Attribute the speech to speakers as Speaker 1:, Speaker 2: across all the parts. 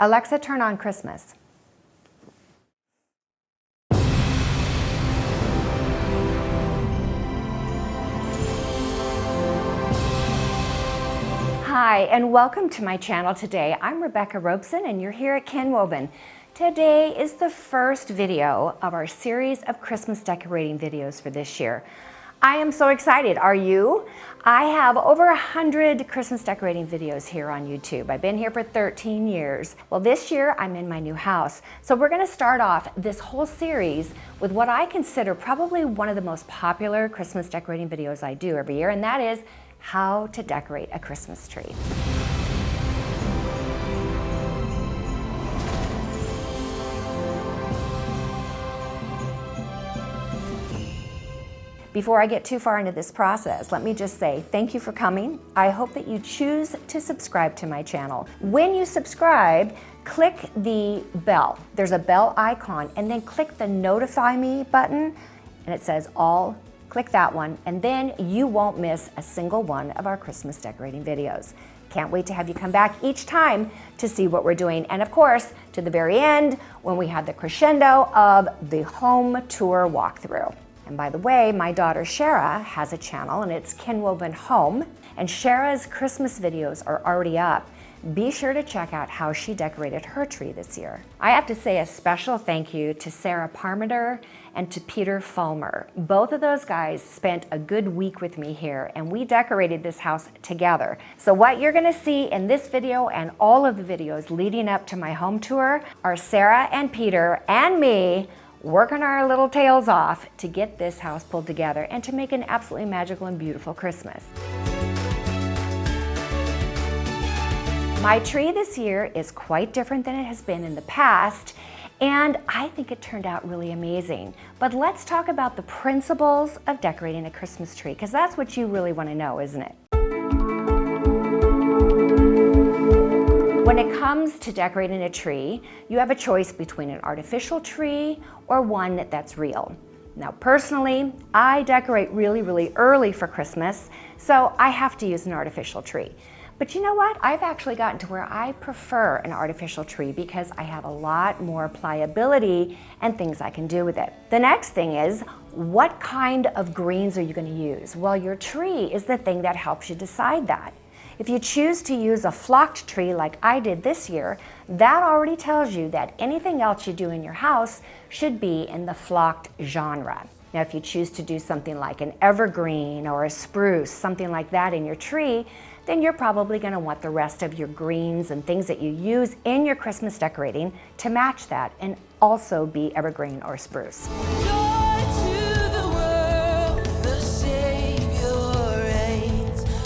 Speaker 1: Alexa, turn on Christmas. Hi, and welcome to my channel today. I'm Rebecca Robeson, and you're here at Kinwoven. Today is the first video of our series of Christmas decorating videos for this year. I am so excited. Are you? I have over 100 Christmas decorating videos here on YouTube. I've been here for 13 years. Well, this year I'm in my new house. So we're going to start off this whole series with what I consider probably one of the most popular Christmas decorating videos I do every year, and that is how to decorate a Christmas tree. Before I get too far into this process, let me just say thank you for coming. I hope that you choose to subscribe to my channel. When you subscribe, click the bell. There's a bell icon, and then click the notify me button, and it says all. Click that one, and then you won't miss a single one of our Christmas decorating videos. Can't wait to have you come back each time to see what we're doing. And of course, to the very end, when we have the crescendo of the home tour walkthrough. And by the way, my daughter Shara has a channel, and it's Kinwoven Home, and Shara's Christmas videos are already up. Be sure to check out how she decorated her tree this year. I have to say a special thank you to Sarah Parmenter and to Peter Fulmer. Both of those guys spent a good week with me here, and we decorated this house together. So what you're gonna see in this video and all of the videos leading up to my home tour are Sarah and Peter and me working our little tails off to get this house pulled together and to make an absolutely magical and beautiful Christmas. My tree this year is quite different than it has been in the past, and I think it turned out really amazing. But let's talk about the principles of decorating a Christmas tree, because that's what you really want to know, isn't it? When it comes to decorating a tree, you have a choice between an artificial tree or one that's real. Now, personally, I decorate really early for Christmas, so I have to use an artificial tree. But you know what? I've actually gotten to where I prefer an artificial tree because I have a lot more pliability and things I can do with it. The next thing is, what kind of greens are you going to use? Well, your tree is the thing that helps you decide that. If you choose to use a flocked tree like I did this year, that already tells you that anything else you do in your house should be in the flocked genre. Now, if you choose to do something like an evergreen or a spruce, something like that in your tree, then you're probably going to want the rest of your greens and things that you use in your Christmas decorating to match that and also be evergreen or spruce.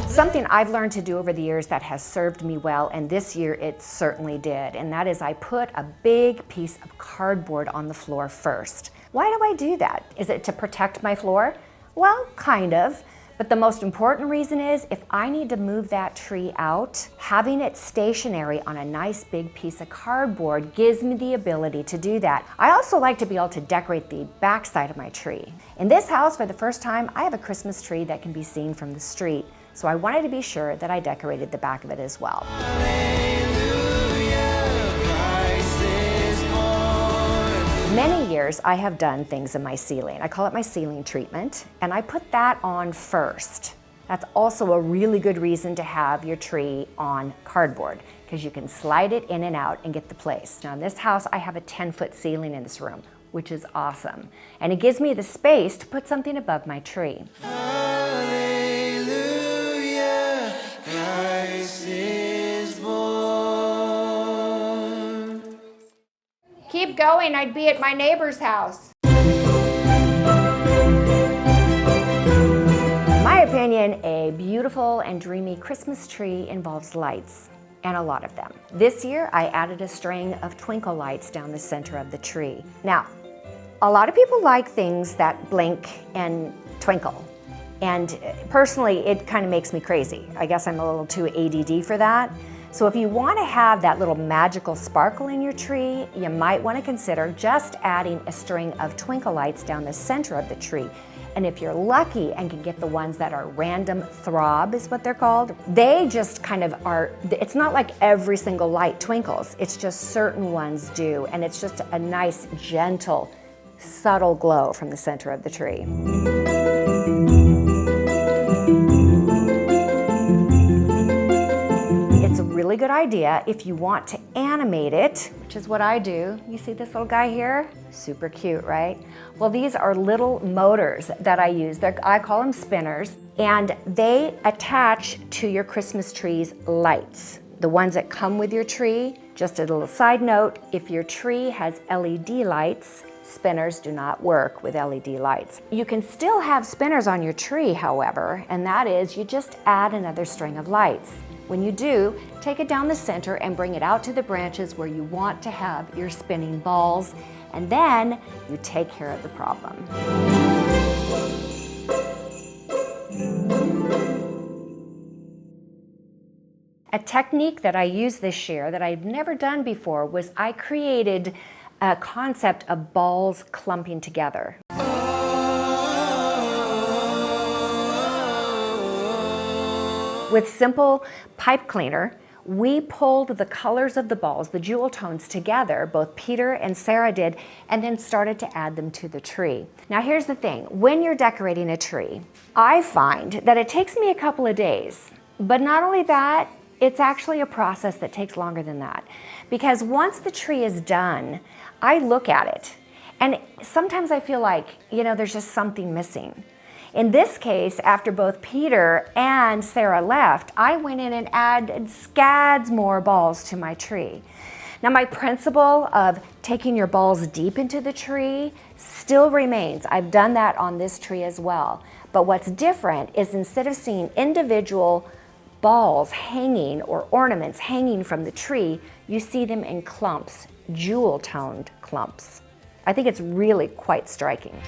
Speaker 1: Something I've learned to do over the years that has served me well, and this year it certainly did, and that is I put a big piece of cardboard on the floor first. Why do I do that? Is it to protect my floor? Well, kind of. But the most important reason is if I need to move that tree out, having it stationary on a nice big piece of cardboard gives me the ability to do that. I also like to be able to decorate the backside of my tree. In this house, for the first time, I have a Christmas tree that can be seen from the street. So I wanted to be sure that I decorated the back of it as well. Many years I have done things in my ceiling. I call it my ceiling treatment, and I put that on first. That's also a really good reason to have your tree on cardboard, because you can slide it in and out and get the place. Now in this house, I have a 10-foot ceiling in this room, which is awesome. And it gives me the space to put something above my tree. Keep going, I'd be at my neighbor's house. In my opinion, a beautiful and dreamy Christmas tree involves lights, and a lot of them. This year, I added a string of twinkle lights down the center of the tree. Now, a lot of people like things that blink and twinkle. And personally, it kind of makes me crazy. I guess I'm a little too ADD for that. So if you want to have that little magical sparkle in your tree, you might want to consider just adding a string of twinkle lights down the center of the tree. And if you're lucky and can get the ones that are random throb is what they're called, they just kind of are, it's not like every single light twinkles, it's just certain ones do. And it's just a nice, gentle, subtle glow from the center of the tree. It's a really good idea if you want to animate it, which is what I do. You see this little guy here? Super cute, right? Well, these are little motors that I use. I call them spinners, and they attach to your Christmas tree's lights. The ones that come with your tree. Just a little side note, if your tree has LED lights, spinners do not work with LED lights. You can still have spinners on your tree, however, and that is you just add another string of lights. When you do, take it down the center and bring it out to the branches where you want to have your spinning balls, and then you take care of the problem. A technique that I used this year that I've never done before was I created a concept of balls clumping together. With simple pipe cleaner, we pulled the colors of the balls, the jewel tones together, both Peter and Sarah did, and then started to add them to the tree. Now here's the thing, when you're decorating a tree, I find that it takes me a couple of days, but not only that, it's actually a process that takes longer than that. Because once the tree is done, I look at it, and sometimes I feel like, there's just something missing. In this case, after both Peter and Sarah left, I went in and added scads more balls to my tree. Now my principle of taking your balls deep into the tree still remains. I've done that on this tree as well. But what's different is instead of seeing individual balls hanging or ornaments hanging from the tree, you see them in clumps, jewel-toned clumps. I think it's really quite striking.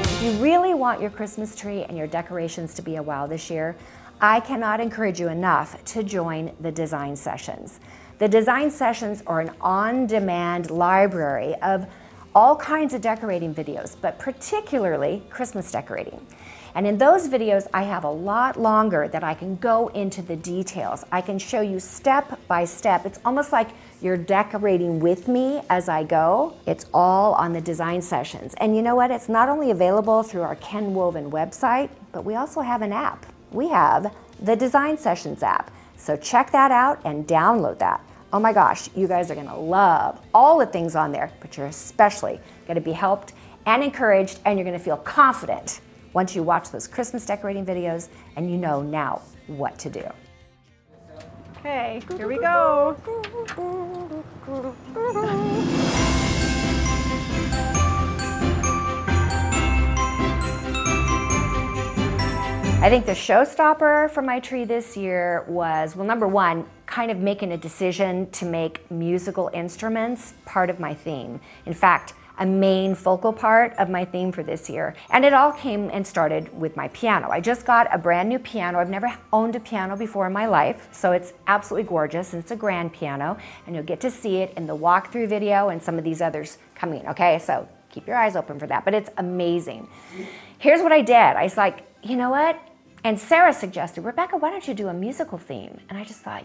Speaker 1: If you really want your Christmas tree and your decorations to be a wow this year, I cannot encourage you enough to join the design sessions. The design sessions are an on-demand library of all kinds of decorating videos, but particularly Christmas decorating. And in those videos, I have a lot longer that I can go into the details. I can show you step by step. It's almost like you're decorating with me as I go. It's all on the design sessions. And you know what? It's not only available through our Ken Woven website, but we also have an app. We have the Design Sessions app. So check that out and download that. Oh my gosh, you guys are gonna love all the things on there, but you're especially gonna be helped and encouraged, and you're gonna feel confident once you watch those Christmas decorating videos and you know now what to do.
Speaker 2: Okay, here we go.
Speaker 1: I think the showstopper for my tree this year was, well, number one, kind of making a decision to make musical instruments part of my theme. In fact, a main focal part of my theme for this year. And it all came and started with my piano. I just got a brand new piano. I've never owned a piano before in my life, so it's absolutely gorgeous, and it's a grand piano, and you'll get to see it in the walkthrough video and some of these others coming, okay? So keep your eyes open for that, but it's amazing. Here's what I did. I was like, you know what? And Sarah suggested, Rebecca, why don't you do a musical theme? And I just thought,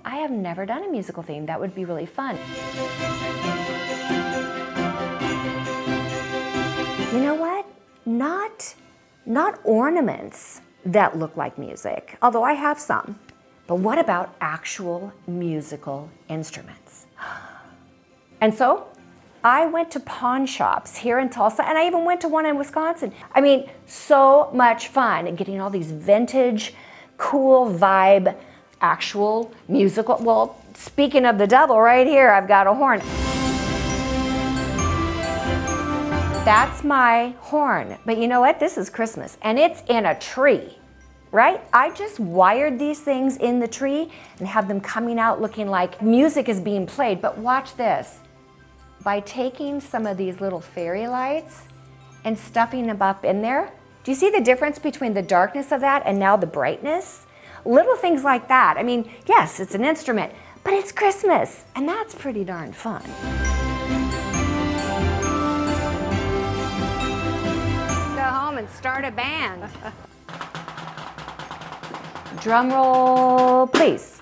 Speaker 1: I have never done a musical theme. That would be really fun. You know what? Not ornaments that look like music, although I have some. But what about actual musical instruments? And so I went to pawn shops here in Tulsa, and I even went to one in Wisconsin. I mean, so much fun getting all these vintage, cool vibe, actual musical. Well, speaking of the devil, right here, I've got a horn. That's my horn. But you know what? This is Christmas, and it's in a tree, right? I just wired these things in the tree and have them coming out looking like music is being played. But watch this. By taking some of these little fairy lights and stuffing them up in there, do you see the difference between the darkness of that and now the brightness? Little things like that. I mean, yes, it's an instrument, but it's Christmas, and that's pretty darn fun. home and start a band. Drum roll, please.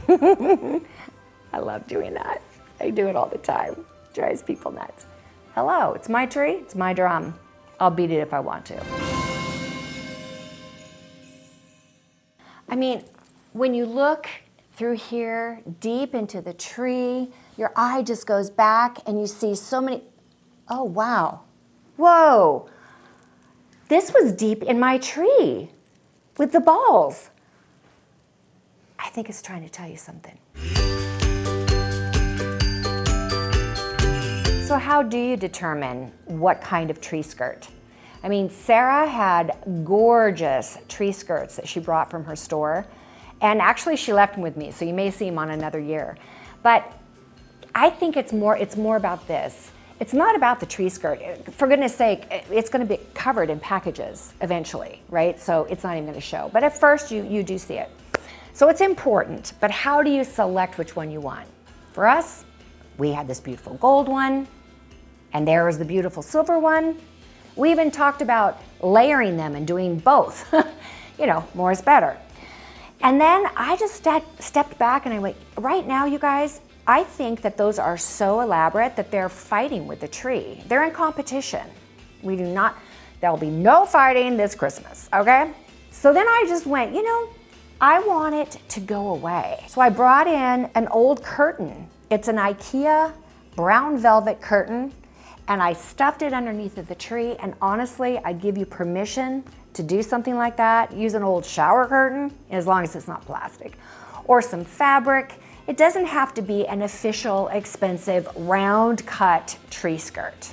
Speaker 1: I love doing that. I do it all the time. Drives people nuts. Hello, it's my tree, it's my drum. I'll beat it if I want to. I mean, when you look through here, deep into the tree, your eye just goes back and you see so many, oh wow, whoa. This was deep in my tree with the balls. I think it's trying to tell you something. So how do you determine what kind of tree skirt? I mean, Sarah had gorgeous tree skirts that she brought from her store. And actually she left them with me, so you may see them on another year. But I think it's more about this. It's not about the tree skirt. For goodness sake, it's gonna be covered in packages eventually, right? So it's not even gonna show. But at first you do see it. So it's important, but how do you select which one you want? For us, we had this beautiful gold one, and there was the beautiful silver one. We even talked about layering them and doing both. You know, more is better. And then I just stepped back and I went, right now, you guys, I think that those are so elaborate that they're fighting with the tree. They're in competition. There'll be no fighting this Christmas, okay? So then I just went, you know, I want it to go away. So I brought in an old curtain. It's an IKEA brown velvet curtain, and I stuffed it underneath of the tree, and honestly, I give you permission to do something like that. Use an old shower curtain, as long as it's not plastic, or some fabric. It doesn't have to be an official, expensive, round cut tree skirt.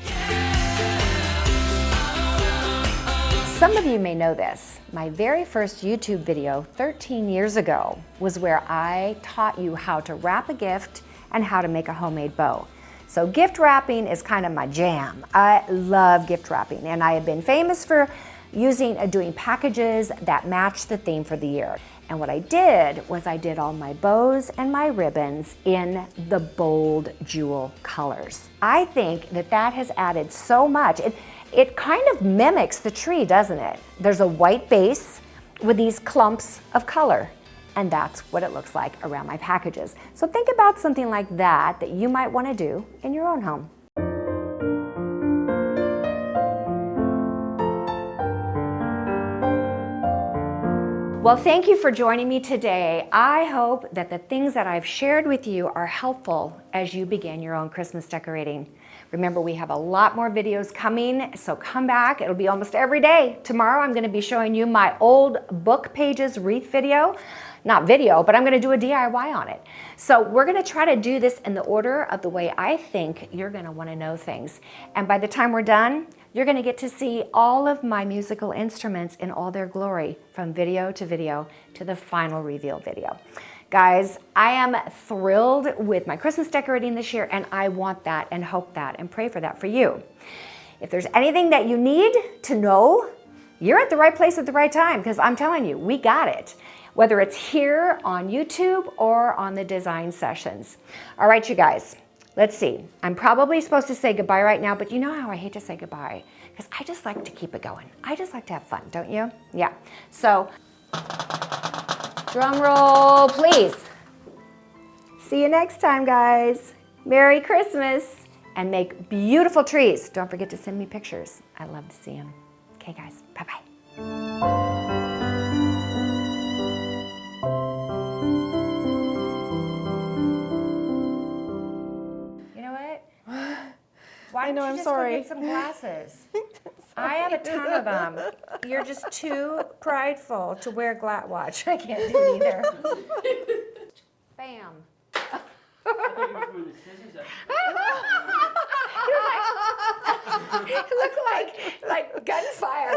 Speaker 1: Some of you may know this. My very first YouTube video 13 years ago was where I taught you how to wrap a gift and how to make a homemade bow. So gift wrapping is kind of my jam. I love gift wrapping, and I have been famous for doing packages that match the theme for the year. And what I did was I did all my bows and my ribbons in the bold jewel colors. I think that has added so much. It kind of mimics the tree, doesn't it? There's a white base with these clumps of color, and that's what it looks like around my packages. So think about something like that you might want to do in your own home. Well, thank you for joining me today. I hope that the things that I've shared with you are helpful as you begin your own Christmas decorating. Remember, we have a lot more videos coming, so come back. It'll be almost every day. Tomorrow, I'm gonna be showing you my old book pages wreath video. Not video, but I'm gonna do a DIY on it. So we're gonna try to do this in the order of the way I think you're gonna wanna know things. And by the time we're done, you're gonna get to see all of my musical instruments in all their glory, from video to the final reveal video. Guys, I am thrilled with my Christmas decorating this year, and I want that and hope that and pray for that for you. If there's anything that you need to know, you're at the right place at the right time, because I'm telling you, we got it. Whether it's here on YouTube or on the design sessions. All right, you guys. Let's see, I'm probably supposed to say goodbye right now, but you know how I hate to say goodbye, because I just like to keep it going. I just like to have fun, don't you? Yeah, so drum roll, please. See you next time, guys. Merry Christmas, and make beautiful trees. Don't forget to send me pictures. I love to see them. Okay, guys, bye-bye. Why don't you just go get some glasses? I have a ton of them. You're just too prideful to wear watch. I can't do it either. Bam. It looked like gunfire.